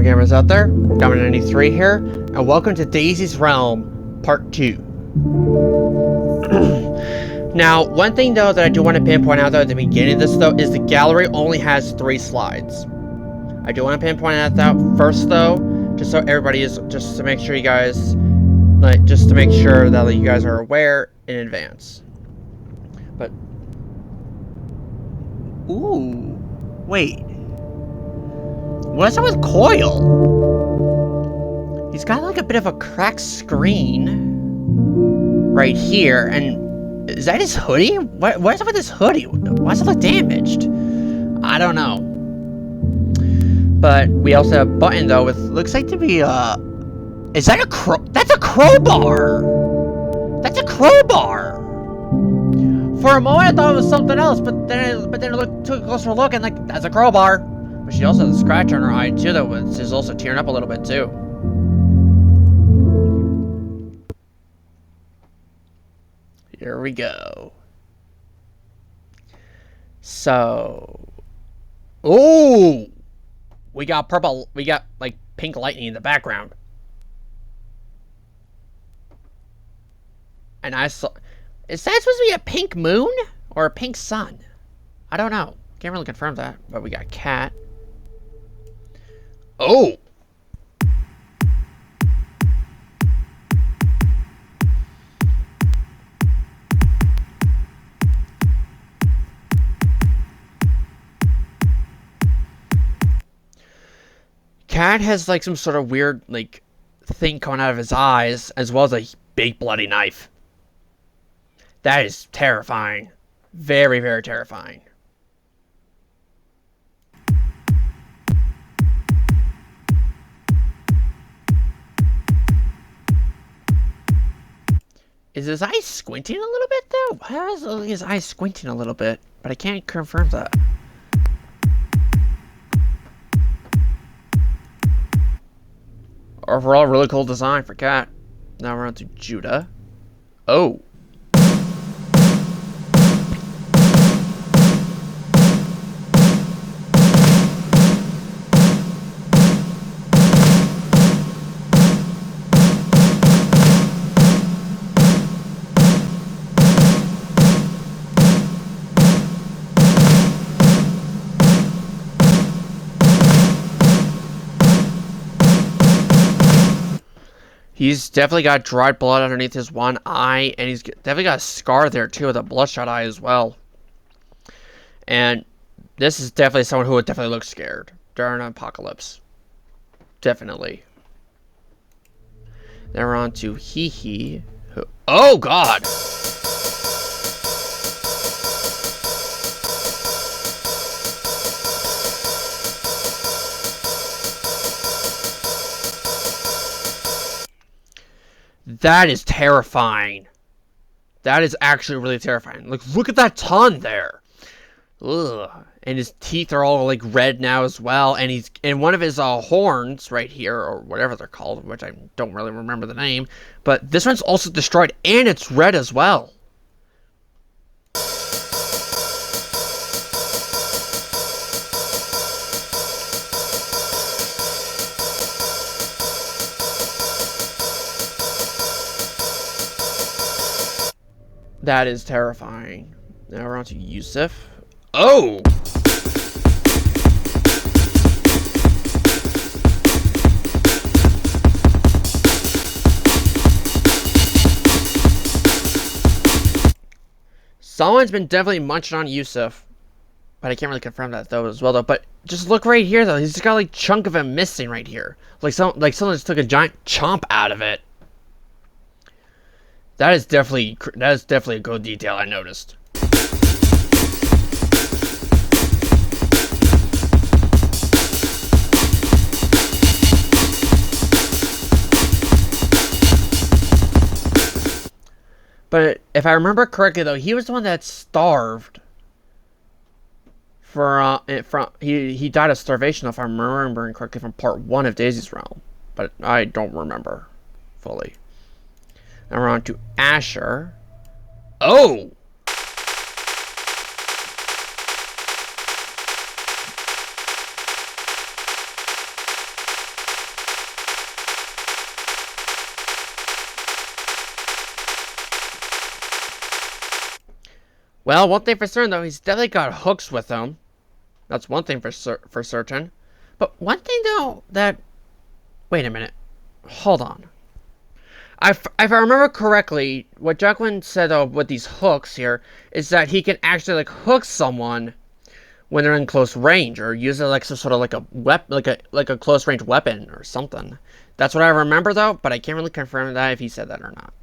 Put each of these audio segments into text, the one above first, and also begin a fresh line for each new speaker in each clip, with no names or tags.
gamers out there, Diamond93 here, and welcome to Daisy's Realm, Part 2. Now, one thing though that I do want to pinpoint out though at the beginning of this though, is the gallery only has 3 slides. I do want to pinpoint out that first though, just so everybody is, just to make sure you guys, just to make sure that you guys are aware in advance. But, ooh, wait. What's up with Coil? He's got like a bit of a cracked screen right here, and is that his hoodie? What's up with his hoodie? Why does it look damaged? I don't know. But we also have a button though with looks like to be is that a that's a crowbar! That's a crowbar! For a moment I thought it was something else, but then it took a closer look and like that's a crowbar. But she also has a scratch on her eye too that is also tearing up a little bit too. Here we go. So, oh, we got purple. We got like pink lightning in the background, and I saw. Is that supposed to be a pink moon or a pink sun? I don't know. Can't really confirm that. But we got Cat. Oh. Cat has like some sort of weird like thing coming out of his eyes, as well as a big bloody knife. That is terrifying. Very, very terrifying. Is his eye squinting a little bit though? Why is his eye squinting a little bit? But I can't confirm that. Overall, really cool design for Cat. Now we're on to Judah. Oh. He's definitely got dried blood underneath his one eye, and he's definitely got a scar there too with a bloodshot eye as well. And this is definitely someone who would definitely look scared during an apocalypse. Definitely. Then we're on to Hee. Oh God! That is terrifying. That is actually really terrifying. Like, look at that ton there. Ugh. And his teeth are all like red now as well. And he's in one of his horns right here, or whatever they're called, which I don't really remember the name. But this one's also destroyed, and it's red as well. That is terrifying. Now we're on to Yusuf. Oh! Someone's been definitely munching on Yusuf. But I can't really confirm that though as well though. But just look right here though. He's just got like a chunk of him missing right here. Like someone just took a giant chomp out of it. That is definitely a good detail I noticed. But if I remember correctly though, he was the one that starved for he died of starvation if I'm remembering correctly from part 1 of Daisy's Realm. But I don't remember fully. Now we're on to Asher. Oh! Well, one thing for certain, though, he's definitely got hooks with him. That's one thing for certain. But one thing, though, that... Wait a minute. Hold on. If I remember correctly, what Jacqueline said with these hooks here is that he can actually, like, hook someone when they're in close range, or use it like some sort of like a like a close range weapon or something. That's what I remember, though, but I can't really confirm that if he said that or not.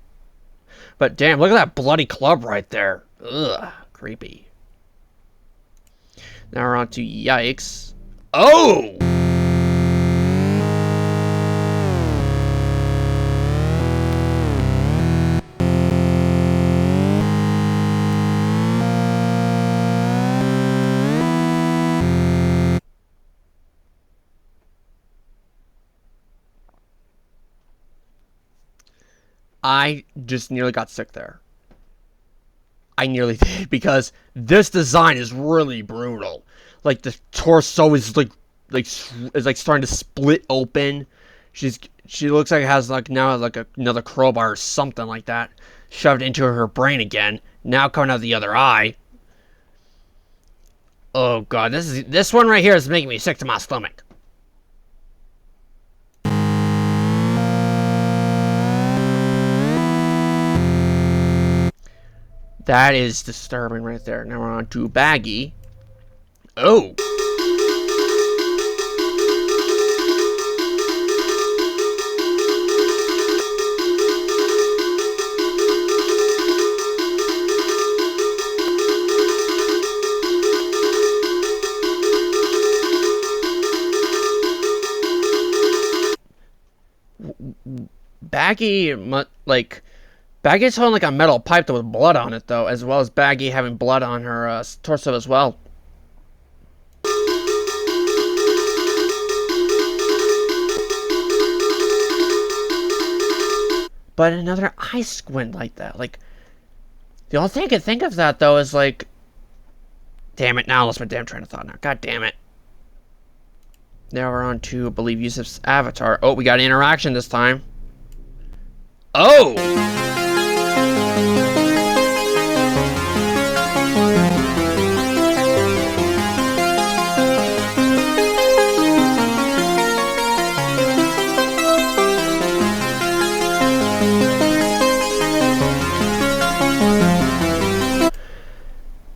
But damn, look at that bloody club right there. Ugh, creepy. Now we're on to yikes. Oh! I just nearly got sick there. I nearly did, because this design is really brutal. Like, the torso is like starting to split open. She looks like it has like now like another crowbar or something like that shoved into her brain again. Now coming out the other eye. Oh god, this one right here is making me sick to my stomach. That is disturbing right there. Now we're on to Baggy. Oh. Baggy, Baggy's holding like a metal pipe with blood on it, though, as well as Baggy having blood on her torso as well. But another eye squint like that, like, the only thing I can think of that, though, is like, damn it, now I lost my damn train of thought now. God damn it. Now we're on to, I believe, Yusuf's avatar. Oh, we got an interaction this time. Oh!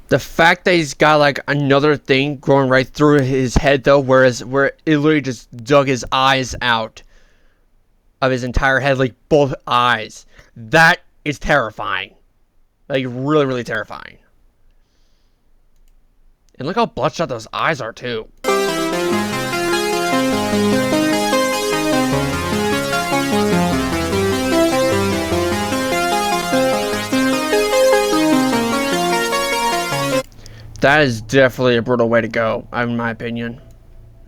The fact that he's got like another thing growing right through his head, though, where it literally just dug his eyes out of his entire head, like both eyes. That is terrifying. Like, really, really terrifying. And look how bloodshot those eyes are, too. That is definitely a brutal way to go, in my opinion.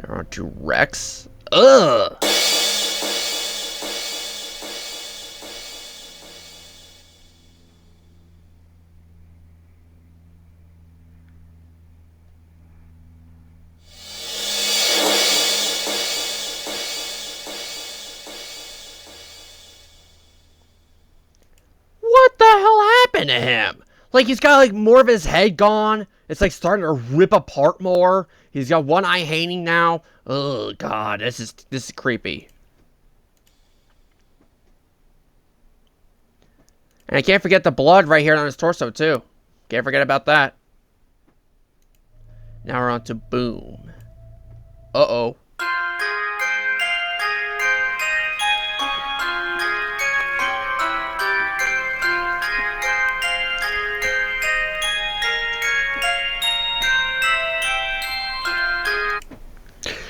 Now on to Rex. Ugh! What the hell happened to him? Like, he's got like more of his head gone. It's like starting to rip apart more. He's got one eye hanging now. Oh god, this is creepy. And I can't forget the blood right here on his torso too. Can't forget about that. Now we're on to Boom. Uh-oh.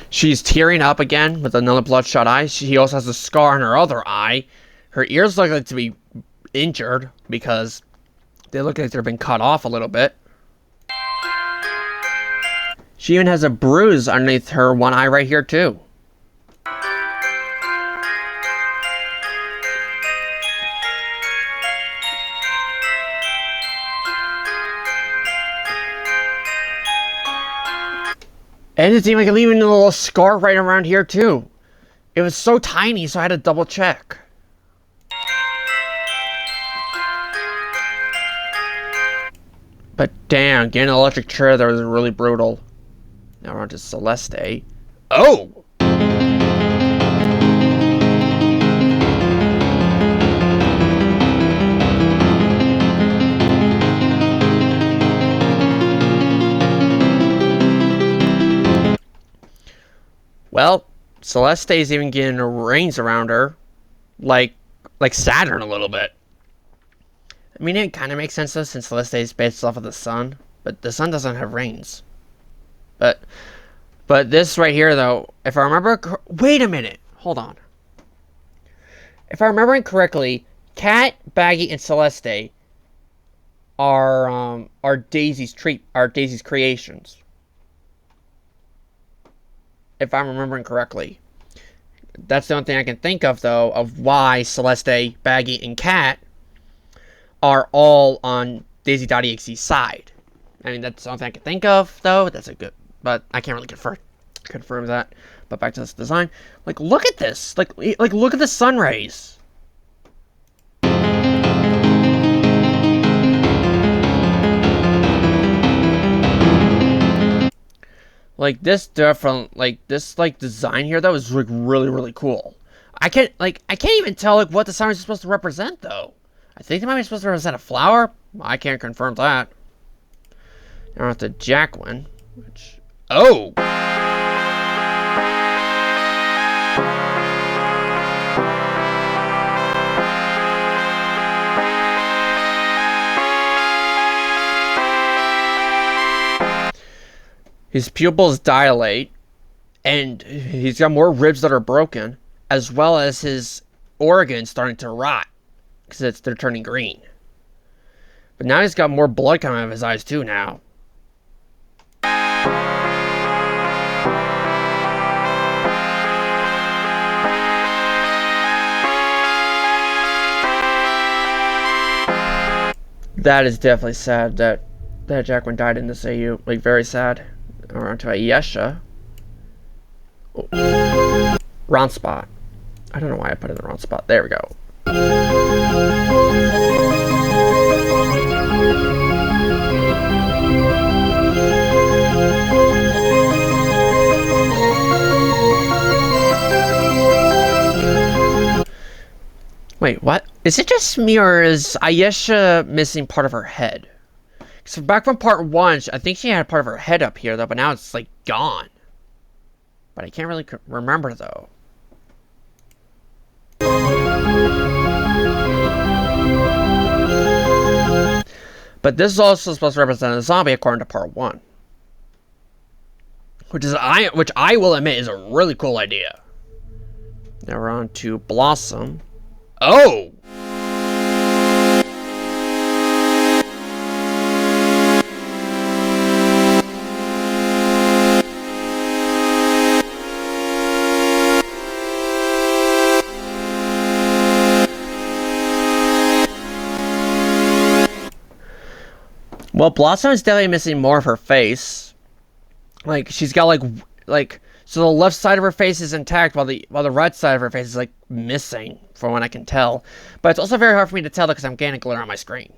She's tearing up again with another bloodshot eye. She also has a scar on her other eye. Her ears look like to be injured because they look like they've been cut off a little bit. She even has a bruise underneath her one eye right here too. And it's even like leaving a little scar right around here too. It was so tiny, so I had to double check. But damn, getting an electric chair there was really brutal. Now we're on to Celeste. Oh! Well, Celeste's even getting rings around her, like Saturn a little bit. I mean, it kind of makes sense though, since Celeste is based off of the sun, but the sun doesn't have rings. But this right here though, if I remember, wait a minute, hold on. If I remember correctly, Cat, Baggy, and Celeste are Daisy's creations. If I'm remembering correctly. That's the only thing I can think of, though, of why Celeste, Baggy, and Cat are all on Daisy.exe's side. I mean, that's the only thing I can think of, though. That's a good... But I can't really confirm that. But back to this design. Like, look at this! Like look at the sun rays! Like this different, this design here though is like really cool. I can't even tell like what the sun is supposed to represent though. I think they might be supposed to represent a flower. I can't confirm that. Now we're at the Jacqueline, which oh. His pupils dilate, and he's got more ribs that are broken, as well as his organs starting to rot, because they're turning green. But now he's got more blood coming out of his eyes too now. That is definitely sad that Jacqueline died in this AU. Like, very sad. We're on to Ayesha. Oh. Wrong spot. I don't know why I put it in the wrong spot. There we go. Wait, what? Is it just me, or is Ayesha missing part of her head? So back from part 1, I think she had part of her head up here, though, but now it's, like, gone. But I can't really remember, though. But this is also supposed to represent a zombie, according to part 1. Which I will admit is a really cool idea. Now we're on to Blossom. Oh! Well, Blossom is definitely missing more of her face. Like, she's got so the left side of her face is intact, while the right side of her face is like missing, from what I can tell. But it's also very hard for me to tell because I'm getting a glare on my screen.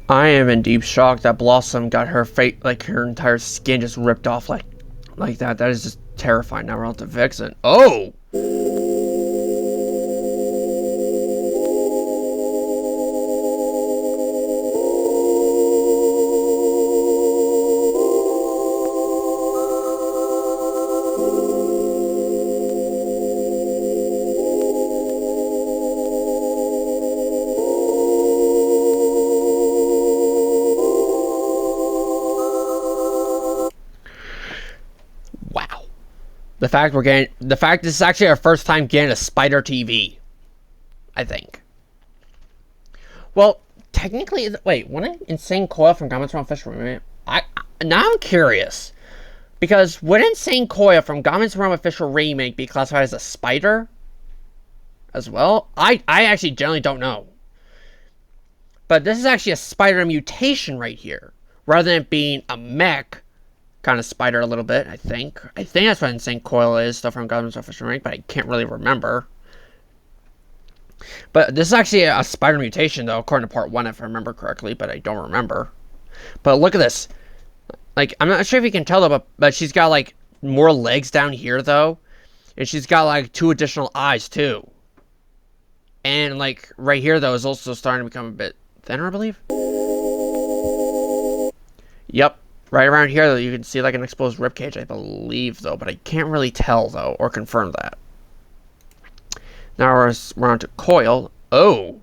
I am in deep shock that Blossom got her face, like her entire skin just ripped off like that. That is just terrifying. Now we're on to Vixen. Oh! The fact this is actually our first time getting a spider TV, I think. Well, technically, wait, wouldn't Insane Coil from Goblins Realm Official Remake? Now I'm curious, because would Insane Coil from Goblins Realm Official Remake be classified as a spider as well? I actually generally don't know. But this is actually a spider mutation right here, rather than it being a mech kind of spider a little bit, I think. I think that's what Insane Coil is, stuff from Gundam's Official Rank, but I can't really remember. But this is actually a spider mutation, though, according to part 1, if I remember correctly, but I don't remember. But look at this. Like, I'm not sure if you can tell, though, but she's got, like, more legs down here, though. And she's got, like, 2 additional eyes, too. And, like, right here, though, is also starting to become a bit thinner, I believe. Yep. Right around here, though, you can see, like, an exposed ribcage, I believe, though. But I can't really tell, though, or confirm that. Now we're on to Coil. Oh!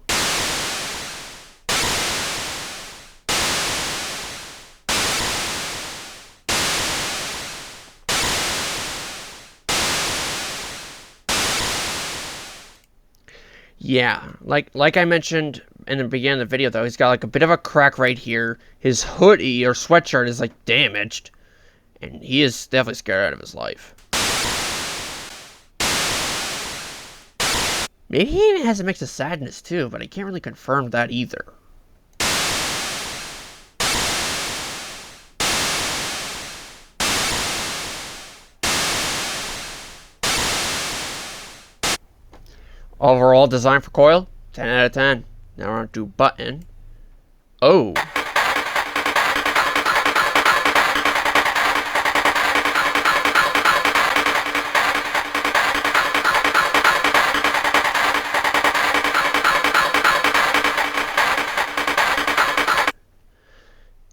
Yeah, like I mentioned in the beginning of the video, though, he's got like a bit of a crack right here. His hoodie or sweatshirt is like damaged, and he is definitely scared out of his life. Maybe he even has a mix of sadness too, but I can't really confirm that either. Overall design for Coil, 10 out of 10. Now we're on to Button. Oh.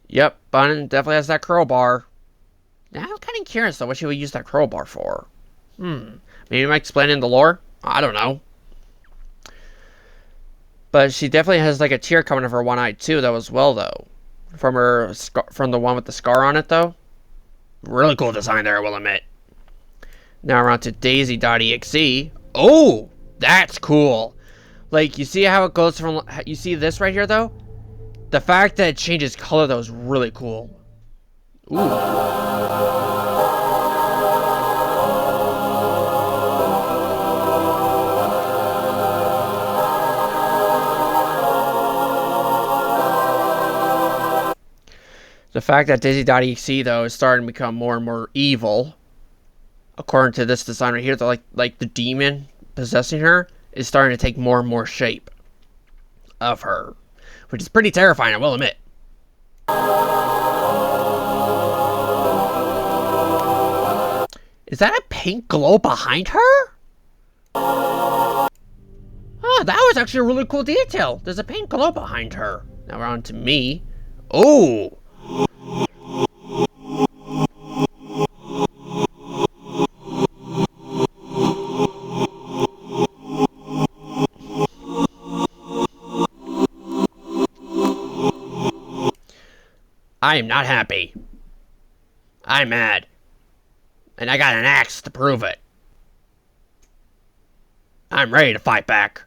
Yep, Button definitely has that crowbar. Now I'm kind of curious though what she would use that crowbar for. Maybe you might explain in the lore? I don't know. But she definitely has like a tear coming out of her one eye too, though, as well, though. From her from the one with the scar on it, though. Really cool design there, I will admit. Now we're on to Daisy.exe. Oh, that's cool. Like, you see how it goes from, you see this right here, though? The fact that it changes color, though, is really cool. Ooh. The fact that Daisy.exe, though, is starting to become more and more evil, according to this design right here, like the demon possessing her is starting to take more and more shape of her, which is pretty terrifying, I will admit. Is that a pink glow behind her? Oh, that was actually a really cool detail. There's a pink glow behind her. Now we're on to me. Oh! I am not happy. I'm mad. And I got an axe to prove it. I'm ready to fight back.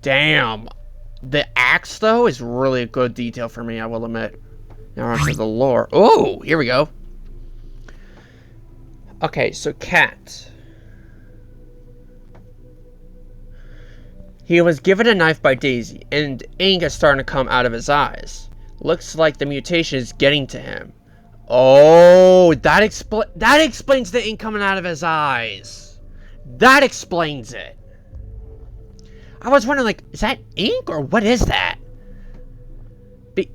Damn. The axe, though, is really a good detail for me, I will admit. Now we're on to the lore. Oh, here we go. Okay, so Cat. He was given a knife by Daisy, and ink is starting to come out of his eyes. Looks like the mutation is getting to him. Oh, that explains the ink coming out of his eyes. That explains it. I was wondering, like, is that ink or what is that?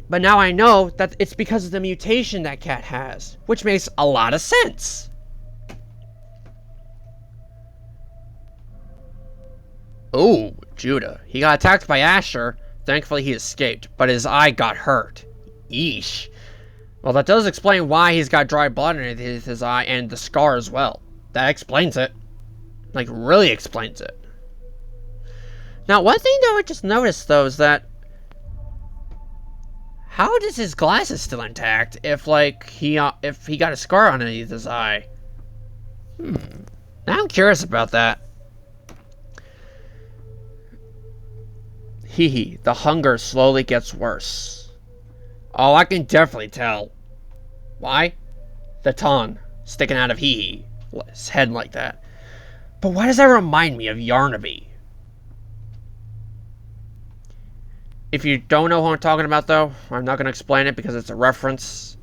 But now I know that it's because of the mutation that Cat has, which makes a lot of sense. Oh, Judah. He got attacked by Asher. Thankfully, he escaped, but his eye got hurt. Eesh. Well, that does explain why he's got dry blood in his eye and the scar as well. That explains it. Like, really explains it. Now, one thing though I just noticed, though, is that how does his glasses still intact if, like, if he got a scar underneath his eye? Now I'm curious about that. Hee, the hunger slowly gets worse. Oh, I can definitely tell. Why? The tongue sticking out of Hee, his head like that. But why does that remind me of Yarnaby? If you don't know who I'm talking about, though, I'm not going to explain it because it's a reference.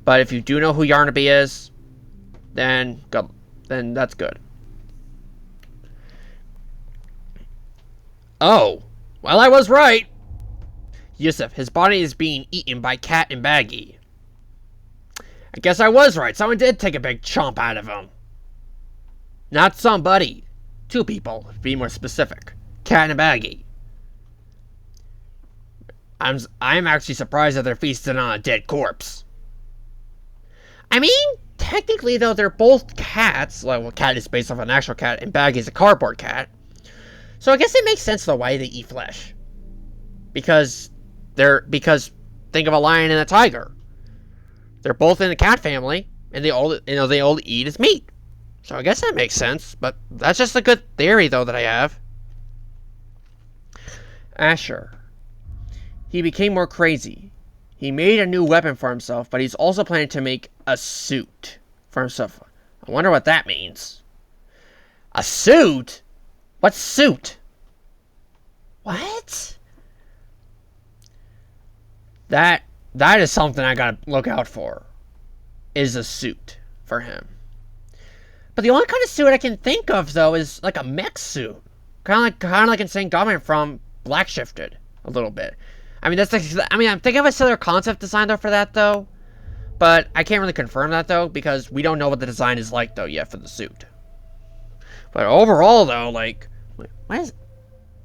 But if you do know who Yarnaby is, then that's good. Oh, well, I was right. Yusuf, his body is being eaten by Cat and Baggy. I guess I was right. Someone did take a big chomp out of him. Not somebody. 2 people, to be more specific. Cat and Baggy. I'm actually surprised that they're feasting on a dead corpse. I mean, technically, though, they're both cats. Well, Cat is based off an actual cat, and Baggy is a cardboard cat. So I guess it makes sense, though, why they eat flesh. Because think of a lion and a tiger. They're both in the cat family, and they all eat as meat. So I guess that makes sense, but that's just a good theory, though, that I have. Asher. He became more crazy. He made a new weapon for himself, but he's also planning to make a suit for himself. I wonder what that means. A suit? What suit? What? That is something I gotta look out for. Is a suit for him. But the only kind of suit I can think of, though, is like a mech suit. Kind of like Insane Government from Black Shifted a little bit. I mean, I'm thinking of a similar concept design, though, for that, though. But I can't really confirm that, though, because we don't know what the design is like, though, yet for the suit. But overall, though, like... Why is...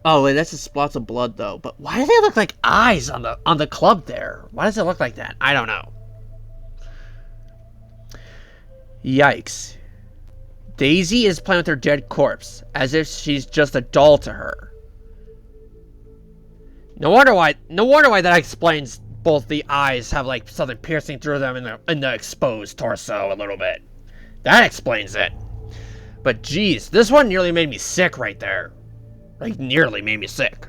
Oh, wait, that's just spots of blood, though. But why do they look like eyes on the club there? Why does it look like that? I don't know. Yikes. Daisy is playing with her dead corpse, as if she's just a doll to her. No wonder why that explains both the eyes have like something piercing through them in the exposed torso a little bit. That explains it. But geez, this one nearly made me sick right there. Like nearly made me sick.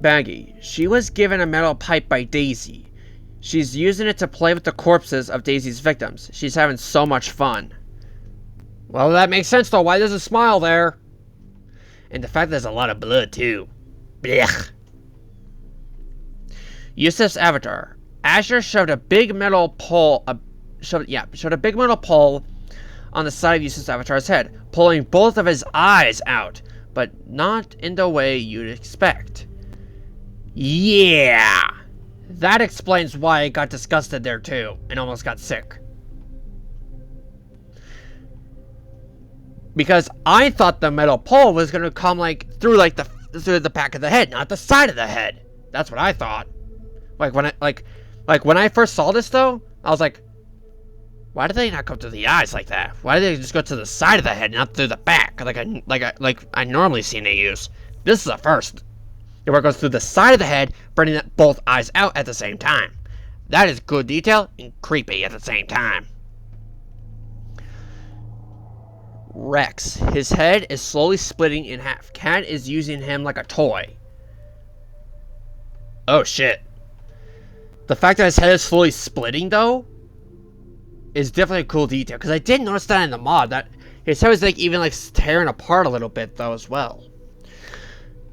Baggy. She was given a metal pipe by Daisy. She's using it to play with the corpses of Daisy's victims. She's having so much fun. Well, that makes sense though. Why there's a smile there? And the fact there's a lot of blood, too. Blech. Yusuf's avatar. Asher shoved a big metal pole... Shoved a big metal pole on the side of Yusuf's avatar's head, pulling both of his eyes out, but not in the way you'd expect. Yeah! That explains why I got disgusted there, too, and almost got sick. Because I thought the metal pole was gonna come through the back of the head, not the side of the head. That's what I thought. When I first saw this though, I was like, why did they not go through the eyes like that? Why did they just go to the side of the head, not through the back, like I normally see they use? This is a first. Where it goes through the side of the head, bringing both eyes out at the same time. That is good detail and creepy at the same time. Rex. His head is slowly splitting in half. Cat is using him like a toy. Oh shit. The fact that his head is slowly splitting though is definitely a cool detail. Because I did notice that in the mod. That his head was even tearing apart a little bit though as well.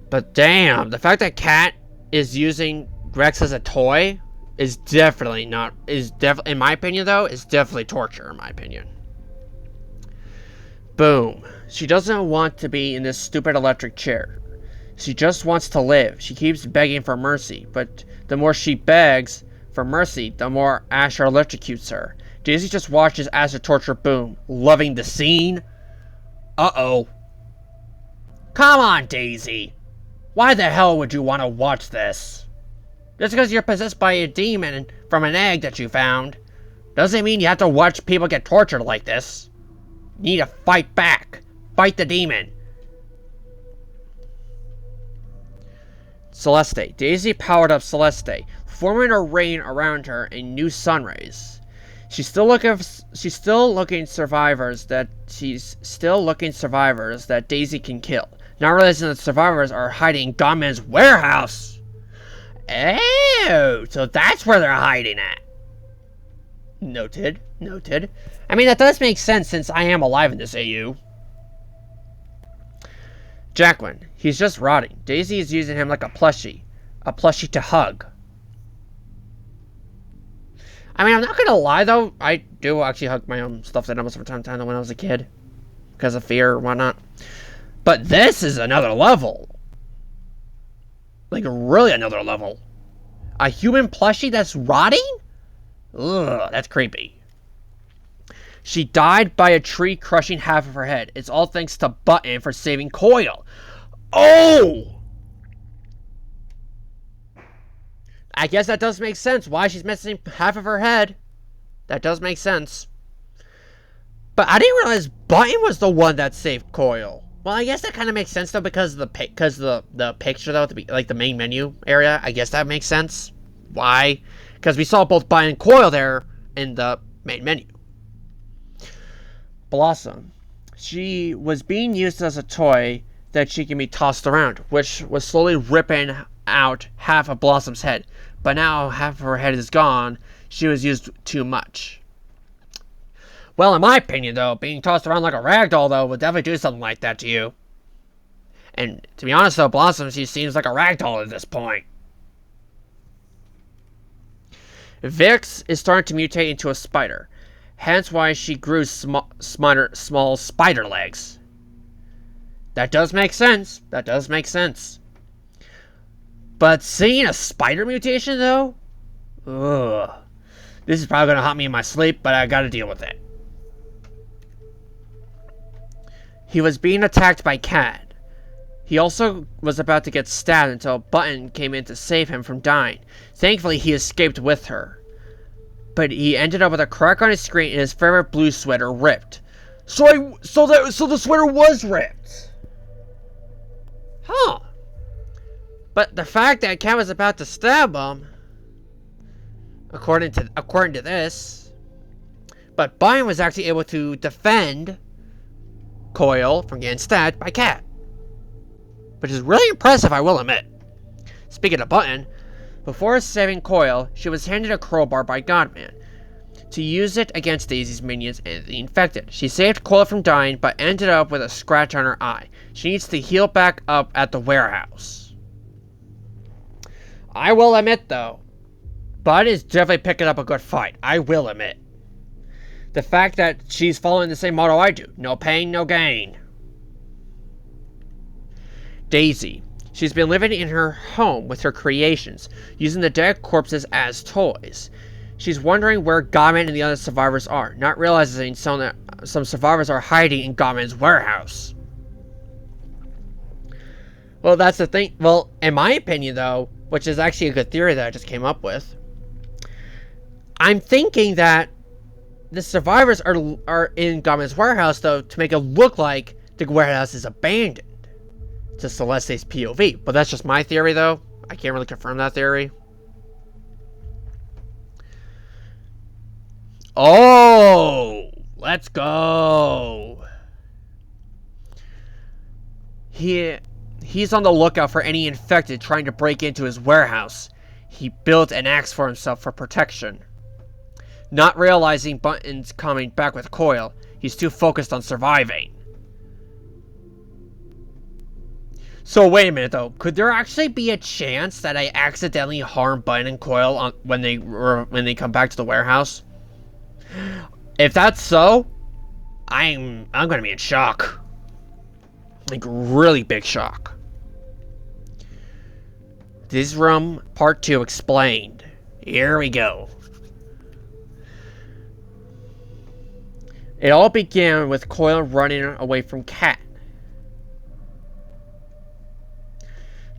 But damn, the fact that Cat is using Rex as a toy is definitely in my opinion though, is definitely torture in my opinion. Boom. She doesn't want to be in this stupid electric chair. She just wants to live. She keeps begging for mercy, but the more she begs for mercy, the more Asher electrocutes her. Daisy just watches Asher torture Boom, loving the scene. Uh-oh. Come on, Daisy. Why the hell would you want to watch this? Just because you're possessed by a demon from an egg that you found doesn't mean you have to watch people get tortured like this. You need to fight back. Fight the demon. Celeste. Daisy powered up Celeste, forming a rain around her in new sun rays. She's still looking survivors that Daisy can kill. Not realizing that survivors are hiding in Godman's warehouse. Oh, so that's where they're hiding at. Noted. Noted. I mean, that does make sense since I am alive in this AU. Jacqueline. He's just rotting. Daisy is using him like a plushie. A plushie to hug. I mean, I'm not gonna lie though. I do actually hug my own stuffed animals from time to time when I was a kid. Because of fear or whatnot. But this is another level. Like, really another level. A human plushie that's rotting? Ugh, that's creepy. She died by a tree crushing half of her head. It's all thanks to Button for saving Coil. Oh! I guess that does make sense. Why she's missing half of her head. That does make sense. But I didn't realize Button was the one that saved Coil. Well, I guess that kind of makes sense though because of the picture though, like the main menu area. I guess that makes sense. Why? Because we saw both Button and Coil there in the main menu. Blossom. She was being used as a toy that she can be tossed around, which was slowly ripping out half of Blossom's head. But now half of her head is gone. She was used too much. Well, in my opinion, though, being tossed around like a ragdoll, though, would definitely do something like that to you. And to be honest, though, Blossom, she seems like a ragdoll at this point. Vix is starting to mutate into a spider. Hence why she grew small spider legs. That does make sense. That does make sense. But seeing a spider mutation, though? Ugh. This is probably going to haunt me in my sleep, but I gotta deal with it. He was being attacked by Cat. He also was about to get stabbed until Button came in to save him from dying. Thankfully, he escaped with her. But he ended up with a crack on his screen and his favorite blue sweater ripped. So the sweater was ripped. Huh. But the fact that Cat was about to stab him, according to this, but Button was actually able to defend Coil from getting stabbed by Cat, which is really impressive, I will admit. Speaking of Button, before saving Coil, she was handed a crowbar by Godman to use it against Daisy's minions and the infected. She saved Coil from dying, but ended up with a scratch on her eye. She needs to heal back up at the warehouse. I will admit, though, Bud is definitely picking up a good fight. I will admit. The fact that she's following the same motto I do. No pain, no gain. Daisy. She's been living in her home with her creations, using the dead corpses as toys. She's wondering where Godman and the other survivors are, not realizing some survivors are hiding in Godman's warehouse. Well, that's the thing. Well, in my opinion, though, which is actually a good theory that I just came up with, I'm thinking that the survivors are in Godman's warehouse, though, to make it look like the warehouse is abandoned to Celeste's POV. But that's just my theory, though. I can't really confirm that theory. Oh! Let's go! He's on the lookout for any infected trying to break into his warehouse. He built an axe for himself for protection. Not realizing Button's coming back with Coil, he's too focused on surviving. So wait a minute though, could there actually be a chance that I accidentally harm Button and Coil when they come back to the warehouse? If that's so, I'm gonna be in shock. Like, really big shock. This room, part 2 explained. Here we go. It all began with Coil running away from Cat.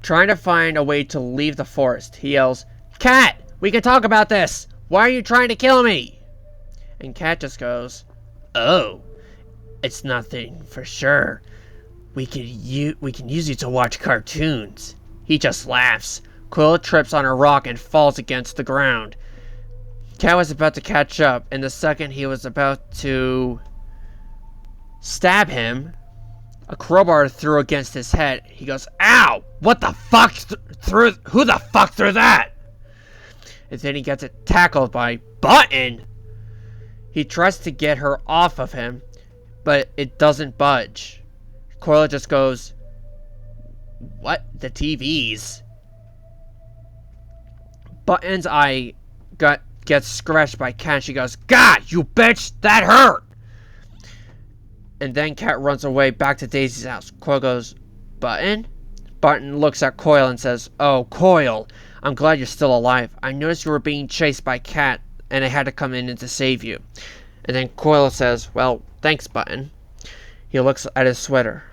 Trying to find a way to leave the forest, he yells, "Cat, we can talk about this! Why are you trying to kill me?" And Cat just goes, "Oh, it's nothing for sure. We can use you to watch cartoons." He just laughs. Coil trips on a rock and falls against the ground. Cat was about to catch up, and the second he was about to stab him, a crowbar threw against his head. He goes, "Ow! What the fuck who the fuck threw that?" And then he gets tackled by Button. He tries to get her off of him, but it doesn't budge. Coil just goes, "What? The TVs?" Button's eye gets scratched by Cat. She goes, "God, you bitch, that hurt!" And then Cat runs away back to Daisy's house. Coil goes, "Button?" Button looks at Coil and says, "Oh, Coil, I'm glad you're still alive. I noticed you were being chased by Cat, and I had to come in to save you." And then Coil says, "Well, thanks, Button." He looks at his sweater.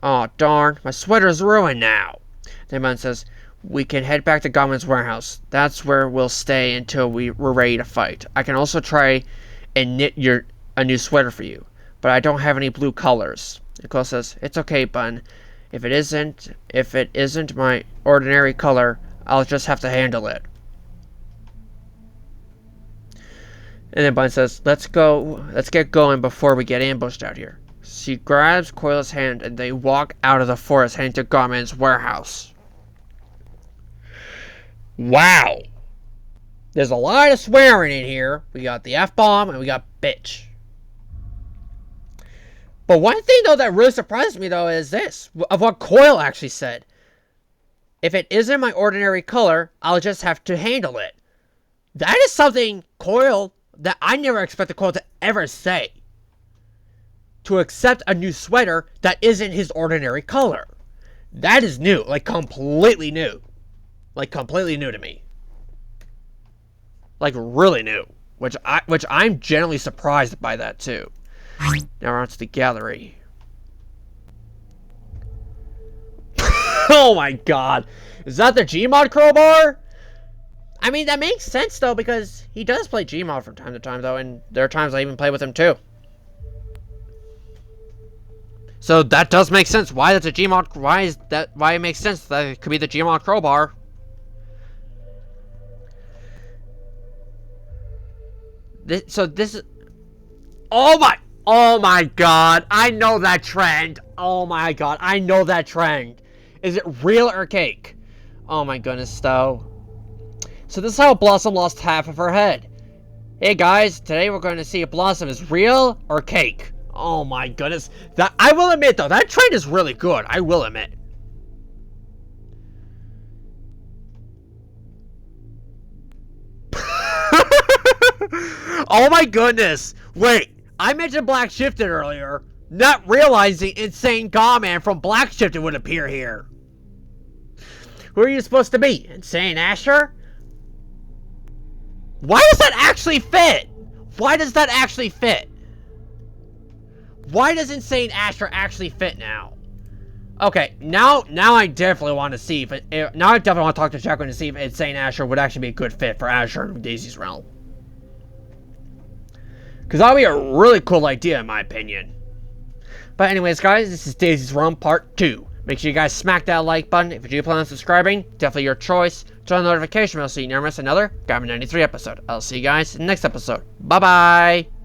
"Oh, darn, my sweater's ruined now." Then Button says, "We can head back to Godman's warehouse. That's where we'll stay until we're ready to fight. I can also try and knit a new sweater for you, but I don't have any blue colors." And Coil says, "It's okay, Button. If it isn't my ordinary color, I'll just have to handle it." And then Button says, Let's get going before we get ambushed out here." She grabs Coil's hand and they walk out of the forest heading to Godman's warehouse. Wow. There's a lot of swearing in here. We got the F-bomb and we got bitch. But one thing, though, that really surprised me, though, is this. Of what Coil actually said. "If it isn't my ordinary color, I'll just have to handle it." That is something Coil that I never expected Coil to ever say. To accept a new sweater that isn't his ordinary color. That is new. Like, completely new. Like, completely new to me. Like, really new. Which I'm genuinely surprised by that, too. Now we're on to the gallery. Oh my god. Is that the Gmod crowbar? I mean, that makes sense, though, because he does play Gmod from time to time, though, and there are times I even play with him, too. So that does make sense. Why that's a Gmod? Why it makes sense that it could be the Gmod crowbar? This is. Oh my god! I know that trend. Oh my god! I know that trend. Is it real or cake? Oh my goodness, though. So this is how Blossom lost half of her head. Hey guys, today we're going to see if Blossom is real or cake. Oh my goodness. That I will admit, though, that trend is really good. I will admit. Oh my goodness. Wait, I mentioned Black Shifted earlier, not realizing Insane Godman from Black Shifted would appear here. Who are you supposed to be? Insane Asher? Why does that actually fit? Why does that actually fit? Why does Insane Asher actually fit now? Okay, now I definitely want to see if now I definitely want to talk to Jacqueline to see if Insane Asher would actually be a good fit for Asher in Daisy's realm. Because that would be a really cool idea, in my opinion. But anyways, guys, this is Daisy's Realm Part 2. Make sure you guys smack that like button. If you do plan on subscribing, definitely your choice. Turn on the notification bell so you never miss another Godman 93 episode. I'll see you guys in the next episode. Bye-bye!